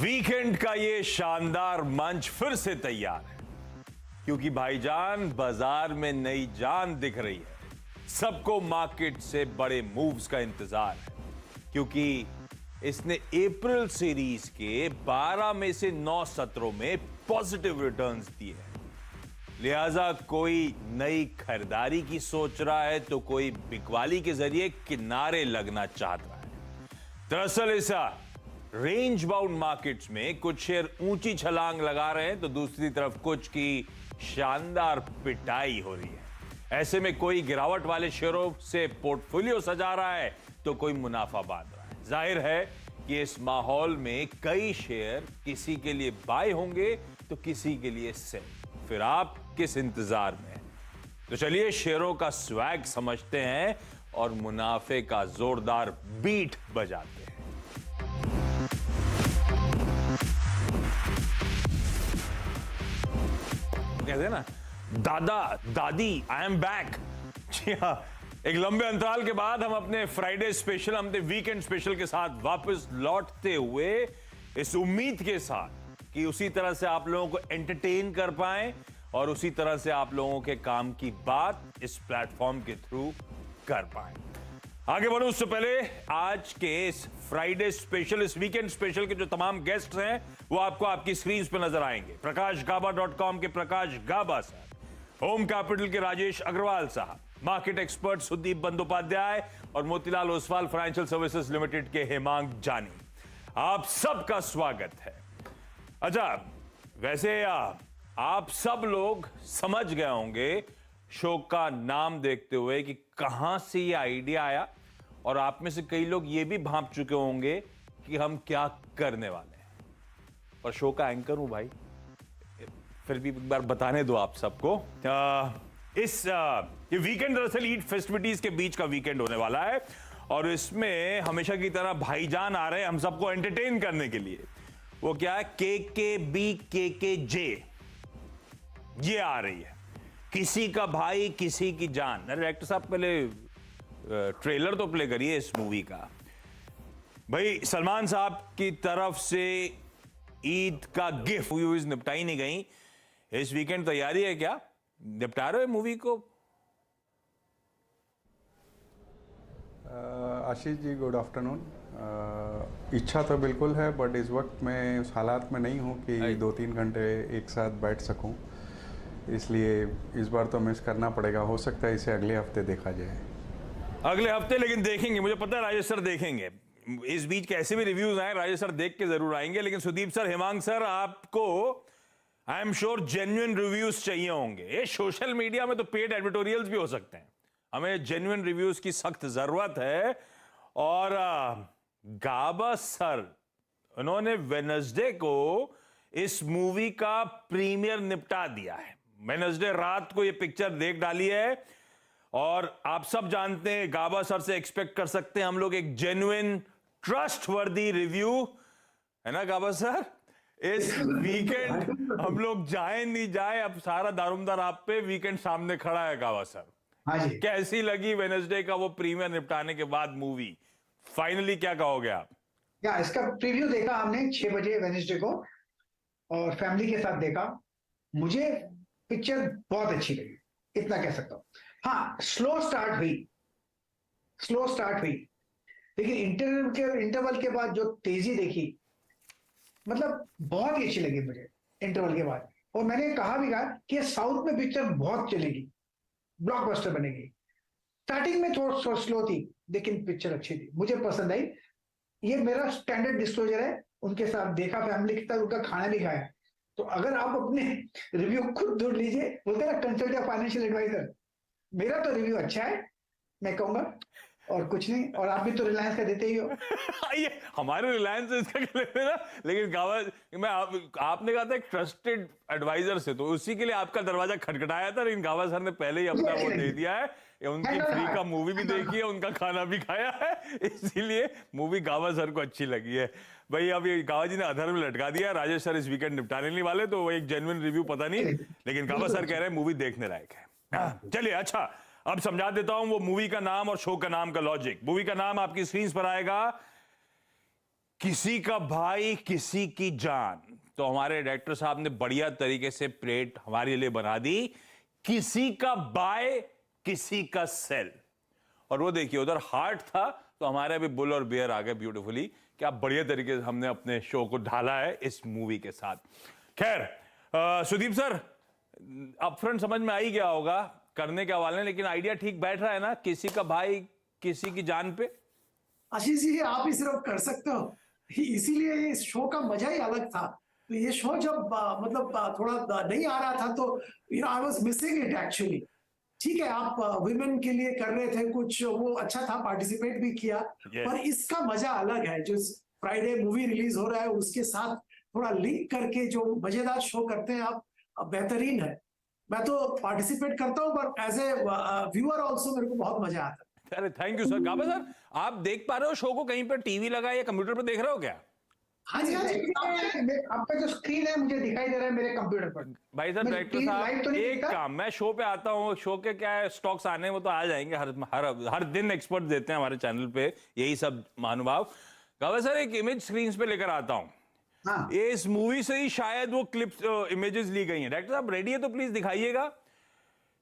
Weekend का ये शानदार मंच फिर से तैयार है क्योंकि भाईजान बाजार में नई जान दिख रही है। सबको मार्केट से बड़े मूव्स का इंतजार है क्योंकि इसने अप्रैल सीरीज के 12 में से 9 सत्रों में पॉजिटिव रिटर्न्स दिए हैं। लिहाजा कोई नई खरीदारी की सोच रहा है तो कोई बिकवाली के जरिए किनारे लगना चाहता है। दरअसल इस रेंज बाउंड मार्केट्स में कुछ शेयर ऊंची छलांग लगा रहे हैं तो दूसरी तरफ कुछ की शानदार पिटाई हो रही है। ऐसे में कोई गिरावट वाले शेयरों से पोर्टफोलियो सजा रहा है तो कोई मुनाफा बांध रहा है। जाहिर है कि इस माहौल में कई शेयर किसी के लिए बाय होंगे तो किसी के लिए सेल। फिर आप किस इंतजार में हैं? तो चलिए शेयरों का स्वैग समझते हैं और मुनाफे का जोरदार बीट बजाते हैं। कहते हैं ना, दादा दादी आई एम बैक। जी हाँ, एक लंबे अंतराल के बाद हम अपने फ्राइडे स्पेशल, हम वीकेंड स्पेशल के साथ वापस लौटते हुए इस उम्मीद के साथ कि उसी तरह से आप लोगों को एंटरटेन कर पाएं और उसी तरह से आप लोगों के काम की बात इस प्लेटफॉर्म के थ्रू कर पाएं। आगे बढ़ो उससे पहले आज के इस फ्राइडे स्पेशल, इस वीकेंड स्पेशल के जो तमाम गेस्ट हैं वो आपको आपकी स्क्रीन पे नजर आएंगे। प्रकाशगाबा.com के प्रकाश गाबा साहब, होम कैपिटल के राजेश अग्रवाल साहब, मार्केट एक्सपर्ट सुदीप बंदोपाध्याय और Motilal Oswal financial services limited के हेमांग जानी। आप सबका स्वागत है। अच्छा, वैसे आप सब लोग समझ गए होंगे शो का नाम देखते हुए कि कहां से ये आइडिया आया और आप में से कई लोग ये भी भांप चुके होंगे कि हम क्या करने वाले हैं। और शो का एंकर हूं भाई, फिर भी एक बार बताने दो आप सबको। ये वीकेंड दरअसल ईद फेस्टिविटीज के बीच का वीकेंड होने वाला है और इसमें हमेशा की तरह भाईजान आ रहे हैं हम सबको एंटरटेन करने के लिए। वो क्या है, KKB ये आ रही है, किसी का भाई किसी की जान। अरे डायरेक्टर साहब पहले ट्रेलर तो प्ले करिए इस मूवी का। भाई सलमान साहब की तरफ से ईद का गिफ्ट, मूवीज निपटाई नहीं गई, इस वीकेंड तैयारी है क्या, निपटा रहे हो मूवी को? Ashish ji good afternoon. इच्छा तो बिल्कुल है बट इस वक्त मैं उस हालात में नहीं हूँ कि 2-3 घंटे एक साथ बैठ सकूँ, इसलिए इस बार तो मिस करना पड़ेगा। हो सकता है इसे अगले हफ्ते देखा जाए। अगले हफ्ते? लेकिन देखेंगे, मुझे पता है राजेश सर देखेंगे। इस बीच कैसे भी रिव्यूज आए राजेश सर देख के जरूर आएंगे। लेकिन सुदीप सर, हेमांग सर, आपको I am sure genuine reviews चाहिए होंगे। ये सोशल मीडिया में तो पेड एडिटोरियल्स भी हो सकते हैं, हमें जेन्युइन रिव्यूज की सख्त जरूरत है। और गाबा सर, उन्होंने वेडनेसडे को इस मूवी का प्रीमियर निपटा दिया है। वेडनेसडे रात को ये पिक्चर देख डाली है और आप सब जानते हैं गाबा सर से एक्सपेक्ट कर सकते हैं हम लोग एक जेन्युइन ट्रस्टवर्दी रिव्यू, है ना गाबा सर? इस वीकेंड हम लोग जाए नहीं जाए, अब सारा दारोमदार आप पे, वीकेंड सामने खड़ा है गाबा सर। हाँ जी। कैसी लगी वेडनेसडे का वो प्रीमियर निपटाने के बाद मूवी? फाइनली क्या कहोगे आप? या इसका प्रीव्यू देखा हमने 6 बजे वेडनेसडे को और फैमिली के साथ देखा। मुझे पिक्चर बहुत अच्छी लगी, इतना कह सकता हूँ। हाँ, स्लो स्टार्ट हुई, लेकिन इंटरवल के बाद जो तेजी देखी, मतलब बहुत ही अच्छी लगी मुझे इंटरवल के बाद। और मैंने कहा कि साउथ में पिक्चर बहुत चलेगी, ब्लॉकबस्टर बनेगी। स्टार्टिंग में थोड़ा स्लो थी लेकिन पिक्चर अच्छी थी, मुझे पसंद आई। ये मेरा स्टैंडर्ड डिस्क्लोजर है, उनके साथ देखा, फैमिली के साथ उनका खाना भी खाया। तो अगर आप अपने रिव्यू खुद ढूंढ लीजिए, बोलते हैं ना कंसल्ट या फाइनेंशियल एडवाइजर। मेरा तो रिव्यू अच्छा है, मैं कहूंगा, और कुछ नहीं। और आप भी तो रिलायंस का देते ही हो। ये हमारे रिलायंस से इसका क्या लेना देना? लेकिन गावा, आपने कहा था एक ट्रस्टेड एडवाइजर से, तो उसी के लिए आपका दरवाजा खटखटाया था, लेकिन गावा सर ने पहले ही अपना वो दे दिया है। उनकी फ्री का मूवी भी देखी है, उनका खाना भी खाया है, इसीलिए मूवी गावा सर को अच्छी लगी है। भाई अब ये गावा जी ने अधर में लटका दिया, राजेश सर इस वीकेंड निपटाने नहीं वाले, तो वो एक जेन्युइन रिव्यू पता नहीं, लेकिन गावा सर कह रहे हैं मूवी देखने लायक है। चलिए, अच्छा अब समझा देता हूं वो मूवी का नाम और शो का नाम का लॉजिक। मूवी का नाम आपकी स्क्रीन पर आएगा, किसी का भाई किसी की जान, तो हमारे डायरेक्टर साहब ने बढ़िया तरीके से प्लेट हमारे लिए बना दी, किसी का बाय किसी का सेल। और वो देखिए उधर हार्ट था, तो हमारे भी बुल और बियर आ गए ब्यूटीफुली। क्या बढ़िया तरीके से हमने अपने शो को ढाला है इस मूवी के साथ। खैर सुदीप सर, अपफ्रंट समझ में आ ही गया होगा करने के हवाले, लेकिन आइडिया ठीक बैठ रहा है ना, किसी का भाई किसी की जान पे। आशीष जी, आप ही सिर्फ कर सकते हो, इसीलिए इस शो का मजा ही अलग था। तो ये शो जब थोड़ा नहीं आ रहा था, तो I was missing it actually. ठीक है, आप वुमेन के लिए कर रहे थे कुछ, वो अच्छा था, पार्टिसिपेट भी किया। पर इसका मजा अलग है, जो फ्राइडे मूवी रिलीज हो रहा है उसके साथ थोड़ा लिंक करके जो मजेदार शो करते हैं आप, बेहतरीन है। मैं तो पार्टिसिपेट करता हूँ, पर एज ए व्यूअर ऑल्सो मेरे को बहुत मजा आता है। अरे thank you sir. Gaba sir, आप देख पा रहे हो शो को कहीं पर टीवी लगा या कंप्यूटर पर देख रहे हो क्या? हाँ जी, हाँ जी। आपका जो स्क्रीन है मुझे दिखाई दे रहा है मेरे कंप्यूटर पर। भाई साहब, डायरेक्टर साहब, तो एक काम, मैं शो पे आता हूँ, शो के क्या है स्टॉक्स आने वो तो आ जाएंगे, हर दिन एक्सपर्ट देते हैं हमारे चैनल पे यही सब महानुभाव। गाबा सर, एक इमेज स्क्रीन पे लेकर आता हूँ। हाँ। ये इस मूवी से ही शायद वो क्लिप्स इमेजेस ली गई हैं। डायरेक्टर साहब रेडी है तो प्लीज दिखाइएगा।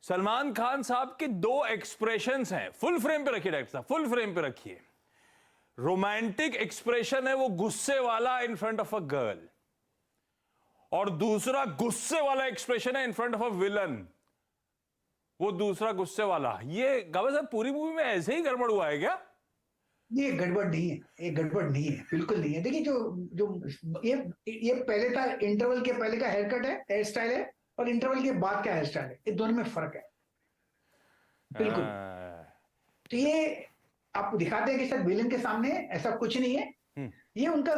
सलमान खान साहब के दो एक्सप्रेशंस हैं, फुल फ्रेम पे रखिए डायरेक्टर साहब, फुल फ्रेम पे रखिए। रोमांटिक एक्सप्रेशन है वो गुस्से वाला in front of a girl, और दूसरा गुस्से वाला एक्सप्रेशन है in front of a villain, वो दूसरा गुस्से वाला। ये गावा साहब पूरी मूवी में ऐसे ही गड़बड़ हुआ है क्या? ये गड़बड़ नहीं है, ये गड़बड़ नहीं है, बिल्कुल नहीं है। देखिए जो ये पहले था, इंटरवल के पहले का हेयर कट है, हेयर स्टाइल है, और इंटरवल के बाद का हेयर स्टाइल है, ये दोनों में फर्क है बिल्कुल। तो ये आपको दिखाते हैं कि शायद विलन के सामने ऐसा कुछ नहीं है, ये उनका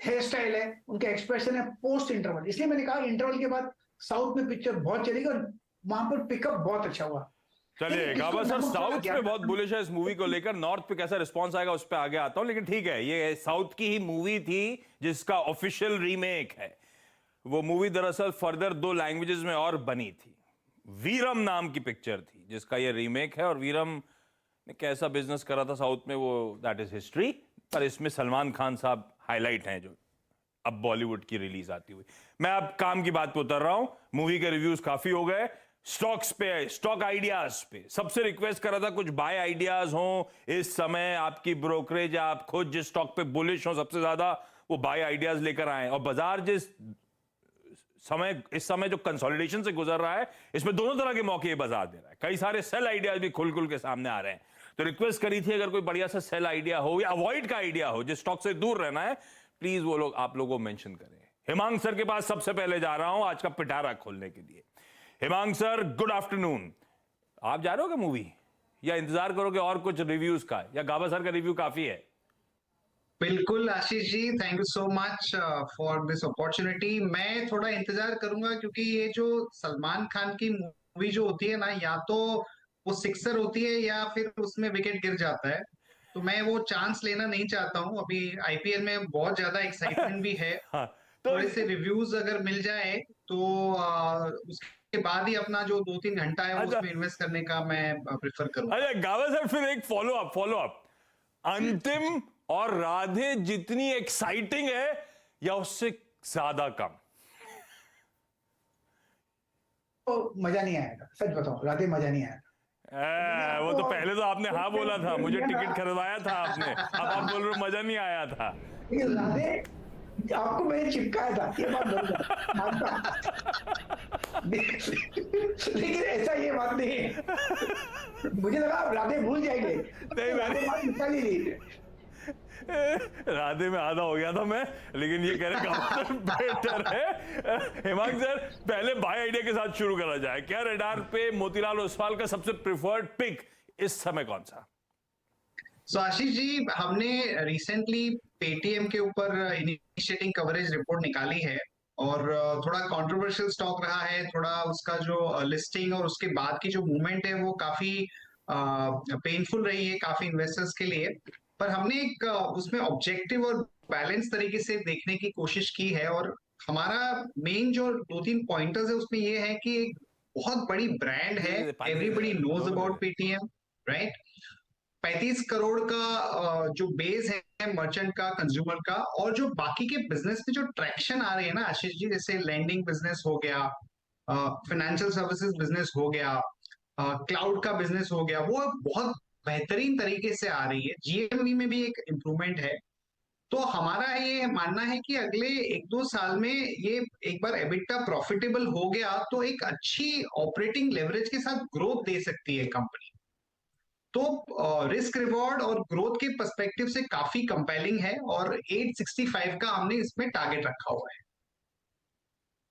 हेयर स्टाइल है, उनका एक्सप्रेशन है पोस्ट इंटरवल। इसलिए मैंने कहा इंटरवल के बाद साउथ में पिक्चर बहुत चलेगी, और वहां पर पिकअप बहुत अच्छा हुआ। चलिए गावा सर, साउथ पे बहुत बुलिश है इस मूवी को लेकर, नॉर्थ पे कैसा रिस्पांस आएगा उस पे आगे आता हूं, लेकिन ठीक है, ये साउथ की ही मूवी थी जिसका ऑफिशियल रीमेक है। वो मूवी दरअसल फर्दर 2 लैंग्वेजेस में और बनी थी। वीरम नाम की पिक्चर थी जिसका ये रीमेक है, और वीरम ने कैसा बिजनेस करा था साउथ में वो दैट इज हिस्ट्री। पर इसमें सलमान खान साहब हाईलाइट हैं जो अब बॉलीवुड की रिलीज आती हुई। मैं अब काम की बात पे उतर रहा हूं, मूवी के रिव्यूज काफी हो गए, स्टॉक्स पे, स्टॉक आइडियाज पे सबसे रिक्वेस्ट करा था कुछ बाय आइडियाज हो इस समय, आपकी ब्रोकरेज या आप खुद जिस स्टॉक पे बुलिश हो सबसे ज्यादा, वो बाय आइडियाज लेकर आए। और बाजार जिस समय, इस समय जो कंसोलिडेशन से गुजर रहा है, इसमें दोनों तरह के मौके बाजार दे रहा है, कई सारे सेल आइडियाज भी खुल खुल के सामने आ रहे हैं। तो रिक्वेस्ट करी थी अगर कोई बढ़िया सा सेल आइडिया हो या अवॉइड का आइडिया हो, जिस स्टॉक से दूर रहना है, प्लीज वो लोग आप लोगों को मेंशन करें। हिमांग सर के पास सबसे पहले जा रहा हूं आज का पिटारा खोलने के लिए। Himang sir, good afternoon. आप जा रहे हो क्या मूवी, या इंतजार करोगे और कुछ रिव्यूज का, या गाबा सर का रिव्यू काफी है? बिल्कुल Ashish ji, thank you so much for this opportunity. मैं थोड़ा इंतजार करूंगा, क्योंकि ये जो सलमान खान की मूवी जो होती है ना, या तो वो सिक्सर होती है या फिर उसमें विकेट गिर जाता है, तो मैं वो चांस लेना नहीं चाहता हूं। अभी आईपीएल में बहुत ज्यादा एक्साइटमेंट भी है। हाँ, थोड़े से रिव्यूज अगर मिल जाए तो उसके बाद ही अपना जो 2-3 घंटा है वो उसमें इन्वेस्ट करने का मैं प्रेफर करूंगा। अरे गावा सर, फिर एक फॉलो अप, अंतिम और राधे जितनी एक्साइटिंग है या उससे ज्यादा कम? तो मजा नहीं आएगा, सच बताओ, राधे मजा नहीं आएगा। वो तो पहले तो आपने हाँ बोला था, मुझे टिकट खरीदवाया था आपने, अब आप बोल रहे हो मजा नहीं आया था। राधे आपको मैंने चिपकाया था, ये बात लेकिन ऐसा ये बात नहीं है। मुझे लगा आप राधे भूल जाएंगे, नहीं राधे में आधा हो गया था मैं, लेकिन ये कह रहे बेटर है। हिमांग सर, पहले बाय आइडिया के साथ शुरू करा जाए। क्या रेडार पे मोतीलाल ओसवाल का सबसे प्रिफर्ड पिक इस समय कौन सा? सो आशीष जी, हमने रिसेंटली पेटीएम के ऊपर इनिशिएटिंग कवरेज रिपोर्ट निकाली है, और थोड़ा कंट्रोवर्शियल स्टॉक रहा है। थोड़ा उसका जो लिस्टिंग और उसके बाद की जो मूवमेंट है वो काफी पेनफुल रही है काफी इन्वेस्टर्स के लिए। पर हमने एक उसमें ऑब्जेक्टिव और बैलेंस तरीके से देखने की कोशिश की है, और हमारा मेन जो 2-3 पॉइंटर्स है उसमें ये है कि एक बहुत बड़ी ब्रांड है, everybody knows about Paytm, right. 35 crore का जो बेस है मर्चेंट का, कंज्यूमर का, और जो बाकी के बिजनेस में जो ट्रैक्शन आ रही है ना आशीष जी, जैसे लैंडिंग बिजनेस हो गया, फाइनेंशियल सर्विसेज बिजनेस हो गया, क्लाउड का बिजनेस हो गया, वो बहुत बेहतरीन तरीके से आ रही है। जीएमवी में भी एक इम्प्रूवमेंट है। तो हमारा ये मानना है कि अगले 1-2 साल में ये एक बार एबिटा प्रॉफिटेबल हो गया तो एक अच्छी ऑपरेटिंग लेवरेज के साथ ग्रोथ दे सकती है कंपनी। तो रिस्क रिवॉर्ड और ग्रोथ के पर्सपेक्टिव से काफी कंपेलिंग है, और 865 का हमने इसमें टारगेट रखा हुआ है।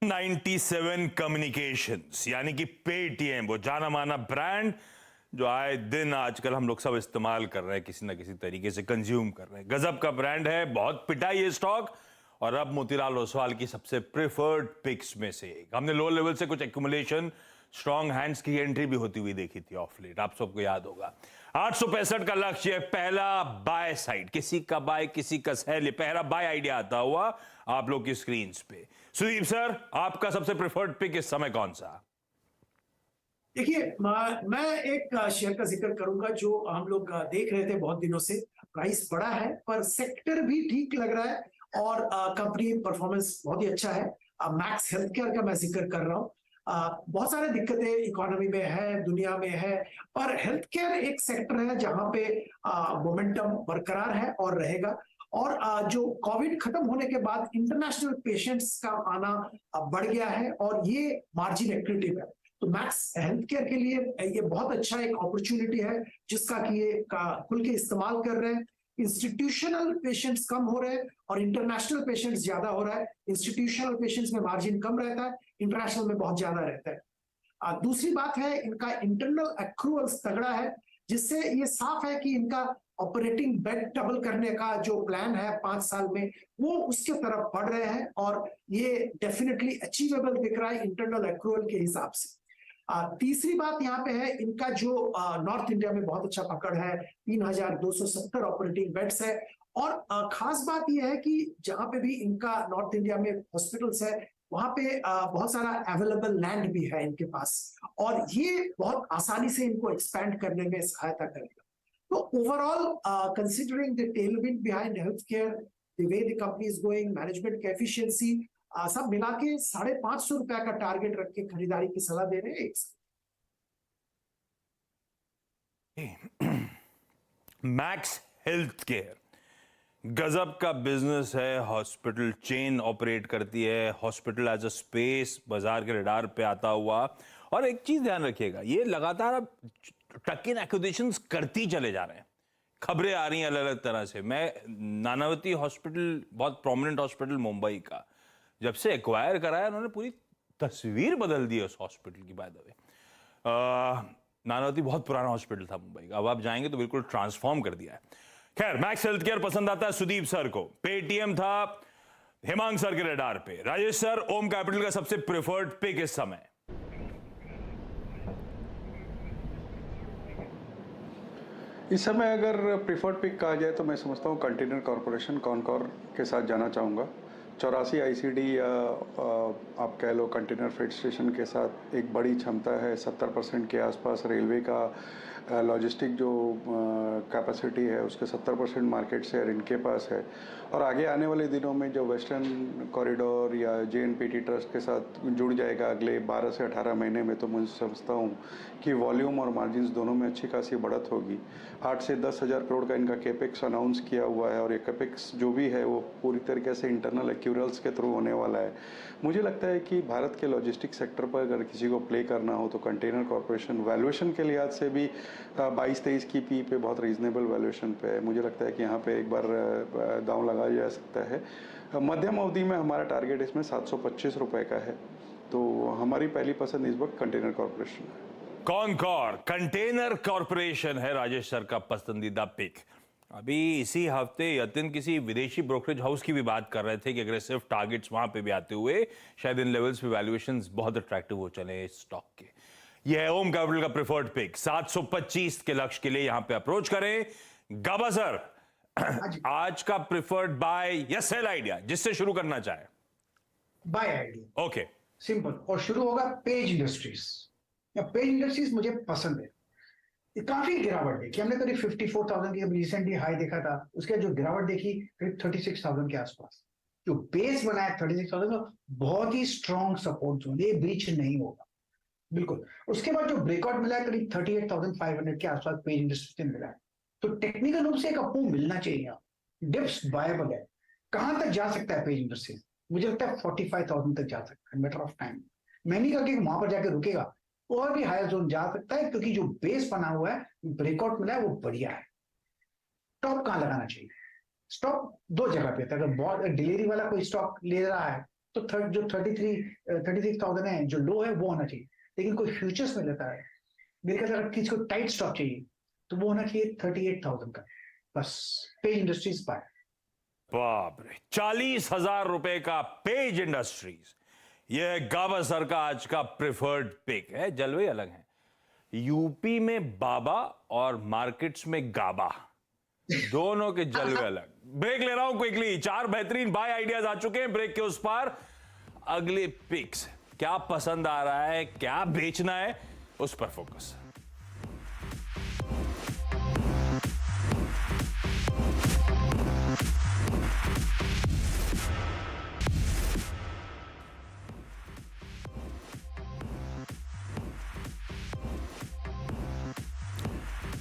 97 कम्युनिकेशंस यानी कि पेटीएम, वो जाना माना ब्रांड जो आए दिन आजकल हम लोग सब इस्तेमाल कर रहे हैं, किसी ना किसी तरीके से कंज्यूम कर रहे हैं। गजब का ब्रांड है, बहुत पिटाई है स्टॉक, और अब मोतीलाल ओसवाल की सबसे प्रेफर्ड पिक्स में से एक। हमने लो लेवल से कुछ एक्यूमुलेशन, स्ट्रॉन्ग हैंड्स की एंट्री भी होती हुई देखी थी ऑफ लेट, आप सबको याद होगा। 865 का लक्ष्य है, पहला बाय साइड, किसी का बाय किसी का सेल, पहला बाय आइडिया आता हुआ आप लोग की स्क्रीन पे। सुदीप सर, आपका सबसे प्रेफर्ड पिक इस समय कौन सा? देखिए, मैं एक शेयर का जिक्र करूंगा जो हम लोग देख रहे थे बहुत दिनों से। प्राइस बड़ा है पर सेक्टर भी ठीक लग रहा है और कंपनी परफॉर्मेंस बहुत ही अच्छा है। मैक्स हेल्थ केयर का मैं जिक्र कर रहा हूँ। बहुत सारे दिक्कतें इकोनॉमी में है, दुनिया में है, पर हेल्थ केयर एक सेक्टर है जहां पे मोमेंटम बरकरार है और रहेगा। और जो कोविड खत्म होने के बाद इंटरनेशनल पेशेंट्स का आना बढ़ गया है और ये मार्जिन एक्रेटिव है। तो मैक्स हेल्थ केयर के लिए ये बहुत अच्छा एक अपॉर्चुनिटी है जिसका कि ये खुल के इस्तेमाल कर रहे हैं। इंस्टीट्यूशनल पेशेंट्स कम हो रहे हैं और इंटरनेशनल पेशेंट्स ज्यादा हो रहा है। इंस्टीट्यूशनल पेशेंट्स में मार्जिन कम रहता है, इंटरनेशनल में बहुत ज्यादा रहता है। दूसरी बात है, इनका इंटरनल एक्रूअल्स तगड़ा है, जिससे ये साफ है कि इनका ऑपरेटिंग बेड डबल करने का जो प्लान है 5 साल में, वो उसके तरफ बढ़ रहे हैं और ये डेफिनेटली अचीवेबल दिख रहा है इंटरनल एक्रूअल के हिसाब से। तीसरी बात यहाँ पे है, इनका जो नॉर्थ इंडिया में बहुत अच्छा पकड़ है, 3270 ऑपरेटिंग बेड्स है। और खास बात यह है कि जहां पे भी इनका नॉर्थ इंडिया में हॉस्पिटल्स है, वहां पे बहुत सारा अवेलेबल लैंड भी है इनके पास, और ये बहुत आसानी से इनको एक्सपैंड करने में सहायता करेगा। तो overall considering the Tailwind behind health care, the way the company is going, management की एफिशिएंसी, सब मिला के 550 रुपया का टारगेट रख के खरीदारी की सलाह दे रहे हैं एक साथ। मैक्स हेल्थ केयर गजब का बिजनेस है, हॉस्पिटल चेन ऑपरेट करती है, हॉस्पिटल एज अ स्पेस बाजार के रडार पे आता हुआ। और एक चीज ध्यान रखिएगा, ये लगातार टक इन एक्विजिशंस करती चले जा रहे हैं। खबरें आ रही हैं अलग अलग तरह से। मैं नानावती हॉस्पिटल, बहुत प्रोमिनेंट हॉस्पिटल मुंबई का, जब से एक्वायर कराया उन्होंने पूरी तस्वीर बदल दी उस हॉस्पिटल की। बाय द वे, नानावती बहुत पुराना हॉस्पिटल था मुंबई का, अब आप जाएंगे तो बिल्कुल ट्रांसफॉर्म कर दिया है। खैर, मैक्स हेल्थ केयर पसंद आता है सुदीप सर को, पेटीएम था हेमांग सर के रडार पे। राजेश सर, ओम कैपिटल का सबसे प्रेफर्ड पिक इस समय? इस समय अगर प्रीफर्ड पिक कहा जाए तो मैं समझता हूँ कंटेनर कॉरपोरेशन कॉनकॉर के साथ जाना चाहूँगा। 84 आईसीडी या आप कह लो कंटेनर फ्रेट स्टेशन के साथ एक बड़ी क्षमता है, 70% के आसपास रेलवे का लॉजिस्टिक जो कैपेसिटी है उसके 70% मार्केट शेयर इनके पास है। और आगे आने वाले दिनों में जो वेस्टर्न कॉरिडोर या जेएनपीटी ट्रस्ट के साथ जुड़ जाएगा अगले 12 से 18 महीने में, तो मुझे समझता हूँ कि वॉल्यूम और मार्जिन्स दोनों में अच्छी खासी बढ़त होगी। 8 से 10 हज़ार करोड़ का इनका कैपेक्स अनाउंस किया हुआ है और ये कैपेक्स जो भी है वो पूरी तरीके से इंटरनल एक्यूरल्स के थ्रू होने वाला है। मुझे लगता है कि भारत के लॉजिस्टिक सेक्टर पर अगर किसी को प्ले करना हो तो कंटेनर कॉरपोरेशन वैल्यूएशन के लिहाज से भी 22-23 की पी पे बहुत रीजनेबल वैल्यूएशन पे है। मुझे लगता है कि यहाँ पे एक बार दांव लगाया जा सकता है। मध्यम अवधि में हमारा टारगेट इसमें 725 रुपए का है, तो हमारी पहली पसंद इस वक्त कंटेनर कॉरपोरेशन है। कॉनकॉर कंटेनर कॉरपोरेशन है राजेश सर का पसंदीदा पिक। अभी इसी हफ्ते यतिन किसी विदेशी ब्रोकरेज हाउस की भी बात कर रहे थे कि अग्रेसिव टारगेट्स वहां पे भी आते हुए शायद इन लेवल्स पे वैल्यूएशंस बहुत अट्रैक्टिव हो चले इस स्टॉक के। यह है ओम कैपिटल का प्रेफर्ड पिक। 725 के लक्ष्य के लिए यहां पे अप्रोच करें। गाबा सर, आज का प्रेफर्ड बाय या सेल आइडिया, जिससे शुरू करना चाहे? Buy idea. Okay, simple. और शुरू होगा पेज इंडस्ट्रीज। या पेज इंडस्ट्रीज मुझे पसंद है। काफी गिरावट देखी हमने, करीब 54,000 की रिसेंटली हाई देखा था, उसके जो गिरावट देखी करीब 36,000 के आसपास। जो बेस बनाया 36,000 का, बहुत ही स्ट्रॉन्ग सपोर्ट जोन, ये ब्रीच नहीं होगा बिल्कुल। उसके बाद जो ब्रेकआउट मिला है करीब 38,500 के आसपास पेज इंडस्ट्री से मिला है। तो टेक्निकल रूप से एक अप मिलना चाहिए। डिप्स बायबल है। कहां तक जा सकता है पेज इंडस्ट्री? मुझे लगता है 45,000 तक जा सकता है, मैटर ऑफ टाइम। मैं नहीं कहूँगा वहां पर जाकर रुकेगा, और भी हायर जोन जा सकता है, क्योंकि जो बेस बना हुआ है, ब्रेकआउट मिला है, वो बढ़िया है। स्टॉप कहां लगाना चाहिए? स्टॉप दो जगह पे था। अगर बहुत डिलीवरी वाला कोई स्टॉक ले रहा है तो जो 36,000 है, जो लो है, वो होना चाहिए। लेकिन कोई फ्यूचर्स में लेता है, मेरे ख्याल से अगर किसी को टाइट स्टॉक चाहिए तो वो होना चाहिए 38,000 का, बस। पेज इंडस्ट्रीज बाय। बाप रे, 40,000 रुपए का पेज इंडस्ट्रीज, यह गावस्कर का आज का प्रिफर्ड पिक है। जलवे अलग है, यूपी में बाबा और मार्केट्स में गाबा, दोनों के जलवे अलग। ब्रेक ले रहा हूं क्विकली। 4 बेहतरीन बाय आइडियाज आ चुके हैं ब्रेक के उस पार। अगले पिक्स, क्या पसंद आ रहा है, क्या बेचना है, उस पर फोकस।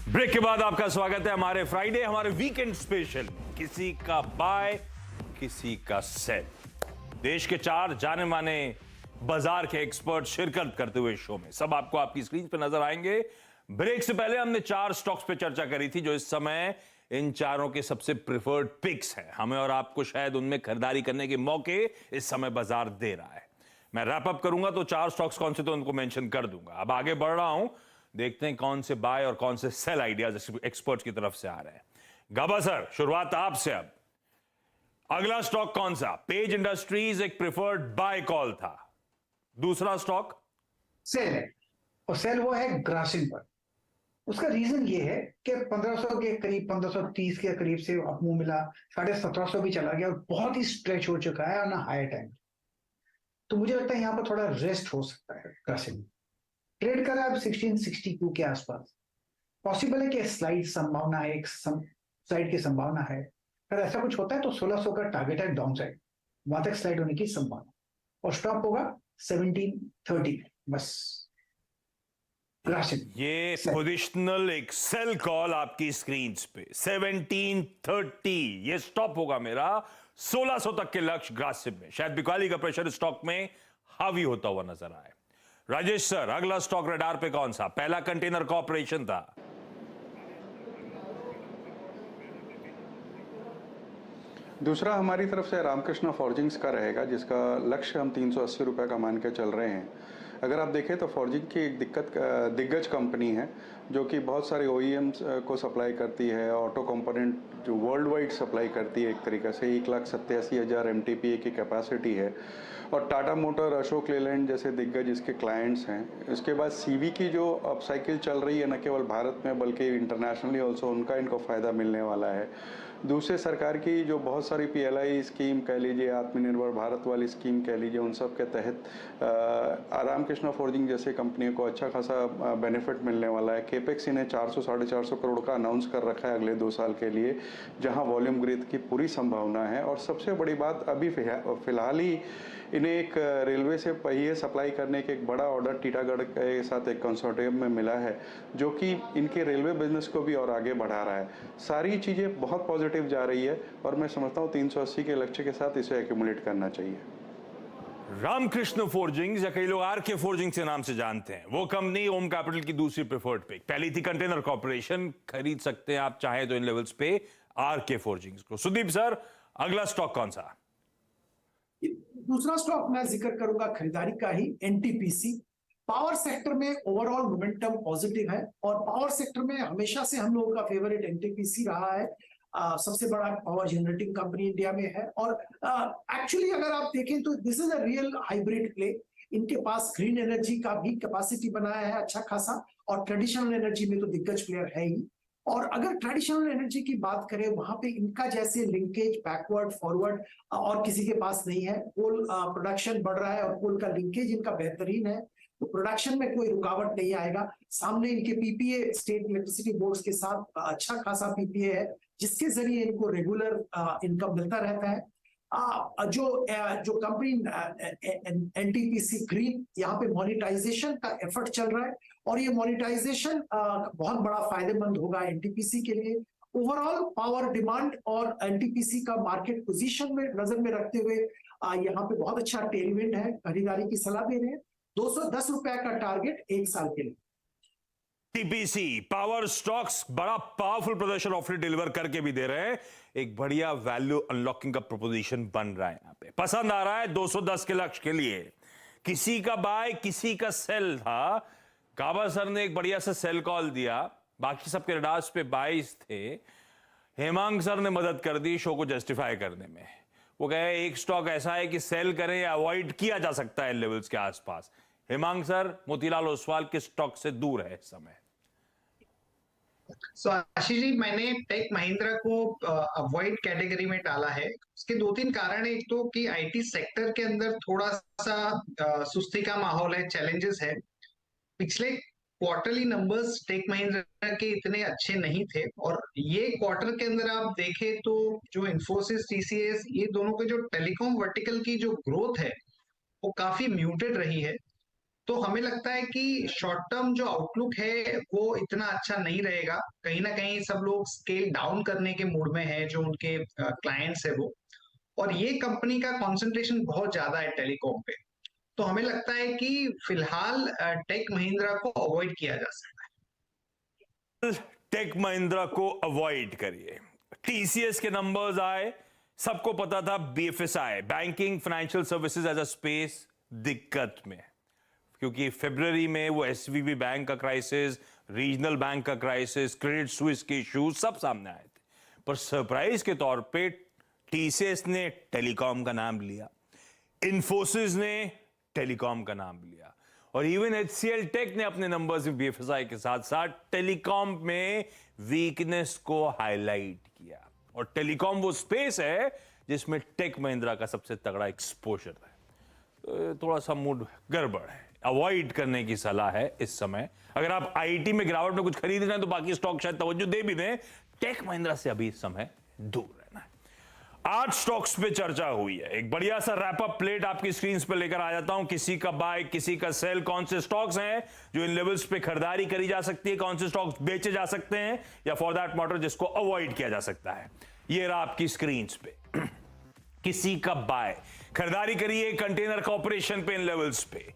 ब्रेक के बाद आपका स्वागत है हमारे फ्राइडे, हमारे वीकेंड स्पेशल में। किसी का बाय, किसी का सेल। देश के 4 जाने माने बाजार के एक्सपर्ट शिरकत करते हुए शो में, सब आपको आपकी स्क्रीन पर नजर आएंगे। ब्रेक से पहले हमने 4 स्टॉक्स पे चर्चा करी थी, जो इस समय इन चारों के सबसे प्रिफर्ड पिक्स हैं। हमें और आपको शायद उनमें खरीदारी करने के मौके इस समय बाजार दे रहा है। मैं रैप अप करूंगा तो 4 स्टॉक्स कौन से तो उनको मेंशन कर दूंगा। अब आगे बढ़ रहा हूं, देखते हैं कौन से बाय और कौन से सेल आइडियाज एक्सपर्ट्स की तरफ से आ रहे हैं। गाबा सर, शुरुआत आपसे। अब अगला स्टॉक कौन सा? पेज इंडस्ट्रीज एक प्रिफर्ड बाय कॉल था। दूसरा स्टॉक सेल है, और सेल वो है ग्रासिम पर। उसका रीजन ये है कि 1500 के करीब, 1530 के करीब से अपमूव मिला, 1750 भी चला गया, और बहुत ही स्ट्रेच हो चुका है ना हायर टाइम। तो मुझे लगता है यहां पर थोड़ा रेस्ट हो सकता है ग्रासिम। ट्रेड करा अब 1662 के आसपास। पॉसिबल है कि स्लाइड संभावना है, एक स्लाइड की संभावना है। अगर ऐसा कुछ होता है तो 1600 का टारगेट है डाउन साइड, वहां तक स्लाइड होने की संभावना, और स्टॉप होगा 1730, बस। ये पोजिशनल एक सेल कॉल आपकी स्क्रीन पे 1730, ये स्टॉप होगा मेरा 1600 तक के लक्ष्य ग्रासिम में। शायद बिकवाली का प्रेशर स्टॉक में हावी होता हुआ नजर आए। राजेश सर, अगला स्टॉक रडार पे कौन सा? पहला कंटेनर कॉर्पोरेशन था। दूसरा हमारी तरफ से रामकृष्ण फॉर्जिंग्स का रहेगा, जिसका लक्ष्य हम 380 रुपये का मान के चल रहे हैं। अगर आप देखें तो फॉर्जिंग की एक दिग्गज कंपनी है, जो कि बहुत सारे OEMs को सप्लाई करती है, ऑटो कंपोनेंट जो वर्ल्ड वाइड सप्लाई करती है। एक तरीके से 1,87,000 MTPA की कैपेसिटी है, और टाटा मोटर, अशोक लेलैंड जैसे दिग्गज इसके क्लाइंट्स हैं। इसके बाद CV की जो अपसाइकिल चल रही है, न केवल भारत में बल्कि इंटरनेशनली ऑल्सो, उनका इनको फ़ायदा मिलने वाला है। दूसरे सरकार की जो बहुत सारी PLI स्कीम कह लीजिए, आत्मनिर्भर भारत वाली स्कीम कह लीजिए, उन सब के तहत रामकृष्ण फॉर्जिंग जैसे कंपनियों को अच्छा खासा बेनिफिट मिलने वाला है। केपेक्स इन्हें 400-450 करोड़ का अनाउंस कर रखा है अगले 2 साल के लिए, जहां वॉल्यूम ग्रोथ की पूरी संभावना है। और सबसे बड़ी बात, अभी फिलहाल ही इन्हें एक रेलवे से पहिए सप्लाई करने के एक बड़ा ऑर्डर टीटागढ़ के साथ एक कंसोर्टियम में मिला है, जो कि इनके रेलवे बिजनेस को भी और आगे बढ़ा रहा है। सारी चीज़ें बहुत पॉजिटिव जा रही है, और मैं समझता हूँ 380 के लक्ष्य के साथ इसे एक्यूमुलेट करना चाहिए। रामकृष्ण फोर्जिंग्स, या कई लोग आरके फोर्जिंग से नाम से जानते हैं, वो कंपनी ओम कैपिटल की दूसरी प्रेफर्ड पिक। पहली थी कंटेनर कॉर्पोरेशन, खरीद सकते हैं आप चाहे तो इन लेवल्स पे आरके फोर्जिंग्स को। सुदीप सर, अगला स्टॉक कौन सा? दूसरा स्टॉक मैं जिक्र करूंगा खरीदारी का ही, NTPC। पावर सेक्टर में ओवरऑल मोमेंटम पॉजिटिव है, और पावर सेक्टर में हमेशा से हम लोगों का फेवरेट NTPC रहा है। सबसे बड़ा पावर जनरेटिंग कंपनी इंडिया में है, और एक्चुअली अगर आप देखें तो this is a real hybrid play. इनके पास ग्रीन एनर्जी का भी कैपेसिटी बनाया है अच्छा खासा, और ट्रेडिशनल एनर्जी में तो दिग्गज प्लेयर है ही। और अगर ट्रेडिशनल एनर्जी की बात करें, वहां पे इनका जैसे लिंकेज बैकवर्ड फॉरवर्ड और किसी के पास नहीं है। कोल प्रोडक्शन बढ़ रहा है, और कोल का लिंकेज इनका बेहतरीन है। तो प्रोडक्शन में कोई रुकावट नहीं आएगा। सामने इनके पीपीए स्टेट इलेक्ट्रिसिटी बोर्ड्स के साथ अच्छा खासा पीपीए है, जिसके जरिए इनको रेगुलर इनकम मिलता रहता है। जो कंपनी एनटीपीसी ग्रीन, यहाँ पे मोनेटाइजेशन का एफर्ट चल रहा है और ये मोनेटाइजेशन बहुत बड़ा फायदेमंद होगा एनटीपीसी के लिए। ओवरऑल पावर डिमांड और एनटीपीसी का मार्केट पोजीशन में नजर में रखते हुए यहाँ पे बहुत अच्छा टेलविंड है, खरीदारी की सलाह दे रहे हैं। 210 रुपए का टारगेट 1 साल के लिए। टीपीसी पावर स्टॉक्स बड़ा पावरफुल प्रदर्शन ऑफर डिलीवर करके भी दे रहे हैं। एक बढ़िया वैल्यू अनलॉकिंग का प्रोपोजिशन बन रहा है, यहां पे पसंद आ रहा है। 210 के लक्ष्य के लिए किसी का बाय किसी का सेल था। गाबा सर ने एक बढ़िया सा सेल कॉल दिया, बाकी सबके रडार्स पे बाइस थे। हेमांग सर ने मदद कर दी शो को जस्टिफाई करने में। वो कहे एक स्टॉक ऐसा है कि सेल करें या अवॉइड किया जा सकता है लेवल्स के आसपास। हेमांग सर मोतीलाल ओसवाल के स्टॉक से दूर है इस समय। आशीष जी, मैंने टेक महिंद्रा को अवॉइड कैटेगरी में डाला है। उसके 2-3 कारण है। एक तो कि आईटी सेक्टर के अंदर थोड़ा सा सुस्ती का माहौल है, चैलेंजेस है। पिछले क्वार्टरली नंबर्स टेक महिंद्रा के इतने अच्छे नहीं थे और ये क्वार्टर के अंदर आप देखें तो जो इन्फोसिस, टीसीएस, ये दोनों के जो टेलीकॉम वर्टिकल की जो ग्रोथ है वो काफी म्यूटेड रही है। तो हमें लगता है कि शॉर्ट टर्म जो आउटलुक है वो इतना अच्छा नहीं रहेगा। कहीं ना कहीं सब लोग स्केल डाउन करने के मूड में है, जो उनके क्लाइंट्स है वो। और ये कंपनी का कंसंट्रेशन बहुत ज्यादा है टेलीकॉम पे, तो हमें लगता है कि फिलहाल टेक महिंद्रा को अवॉइड किया जा सकता है। टेक महिंद्रा को अवॉइड करिए। टीसीएस के नंबर्स आए, सबको पता था BFSI banking financial services as a space दिक्कत में, क्योंकि फरवरी में वो एसवीबी बैंक का क्राइसिस, रीजनल बैंक का क्राइसिस, क्रेडिट स्विस के इश्यूज सब सामने आए थे। पर सरप्राइज के तौर पे टीसीएस ने टेलीकॉम का नाम लिया, इन्फोसिस ने टेलीकॉम का नाम लिया और इवन एचसीएल टेक ने अपने नंबर्स में बीएफएसआई के साथ साथ टेलीकॉम में वीकनेस को हाईलाइट किया। और टेलीकॉम वो स्पेस है जिसमें टेक महिंद्रा का सबसे तगड़ा एक्सपोजर है। तो थोड़ा सा मूड गड़बड़ है, अवॉइड करने की सलाह है इस समय। अगर आप आईटी में गिरावट में कुछ खरीद रहे हैं तो बाकी स्टॉक शायद तवज्जो दे भी दें, टेक महिंद्रा से अभी इस समय दूर रहना है। 8 स्टॉक्स पे चर्चा हुई है। एक बढ़िया सा रैप अप प्लेट आपकी स्क्रीन पे लेकर आ जाता हूं। किसी का बाय किसी का सेल, कौन से स्टॉक्स हैं जो इन लेवल्स पे खरीदारी करी जा सकती है, कौन से स्टॉक्स बेचे जा सकते हैं या फॉर दैट मैटर जिसको अवॉइड किया जा सकता है। ये रहा आपकी स्क्रीन पे। किसी का बाय खरीदारी करिए कंटेनर कॉर्पोरेशन पे इन लेवल्स पे।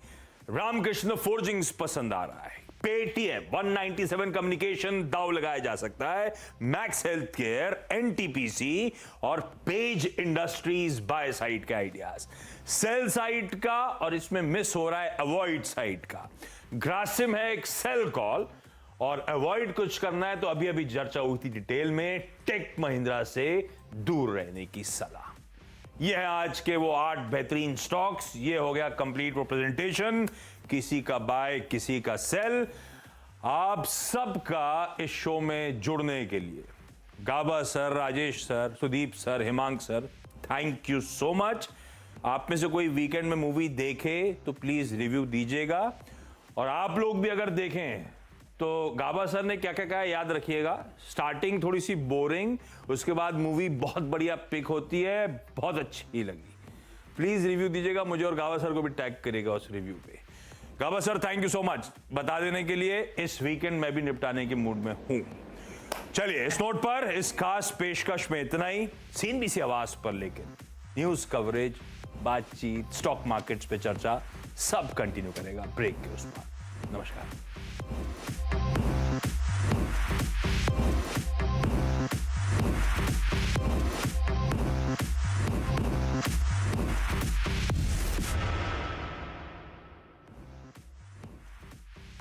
रामकृष्ण फोर्जिंग्स पसंद आ रहा है। पेटीएम 197 कम्युनिकेशन दाव लगाया जा सकता है। मैक्स हेल्थ केयर, एनटीपीसी और पेज इंडस्ट्रीज बाय साइड के आइडियाज। सेल साइड का और इसमें मिस हो रहा है अवॉइड साइड का। ग्रासिम है एक सेल कॉल और अवॉइड कुछ करना है तो अभी अभी चर्चा हुई थी डिटेल में, टेक महिंद्रा से दूर रहने की सलाह। यह है आज के वो 8 बेहतरीन स्टॉक्स। ये हो गया कंप्लीट प्रेजेंटेशन। किसी का बाय किसी का सेल। आप सबका इस शो में जुड़ने के लिए Gaba sir, Rajesh sir, Sudeep sir, Hemang sir, thank you so much. आप में से कोई वीकेंड में मूवी देखे तो प्लीज रिव्यू दीजिएगा और आप लोग भी अगर देखें तो गाबा सर ने क्या क्या कहा याद रखिएगा। स्टार्टिंग थोड़ी सी बोरिंग, उसके बाद मूवी बहुत बढ़िया पिक होती है, बहुत अच्छी लगी। प्लीज रिव्यू दीजिएगा मुझे और गाबा सर को भी टैग करिएगा उस रिव्यू पे। Gaba sir thank you so much बता देने के लिए। इस वीकेंड मैं भी निपटाने के मूड में हूं। चलिए इस नोट पर इस खास पेशकश में इतना ही। सीएनबीसी आवाज पर लेकिन न्यूज कवरेज, बातचीत, स्टॉक मार्केट्स पे चर्चा सब कंटिन्यू करेगा ब्रेक के उस पर। नमस्कार।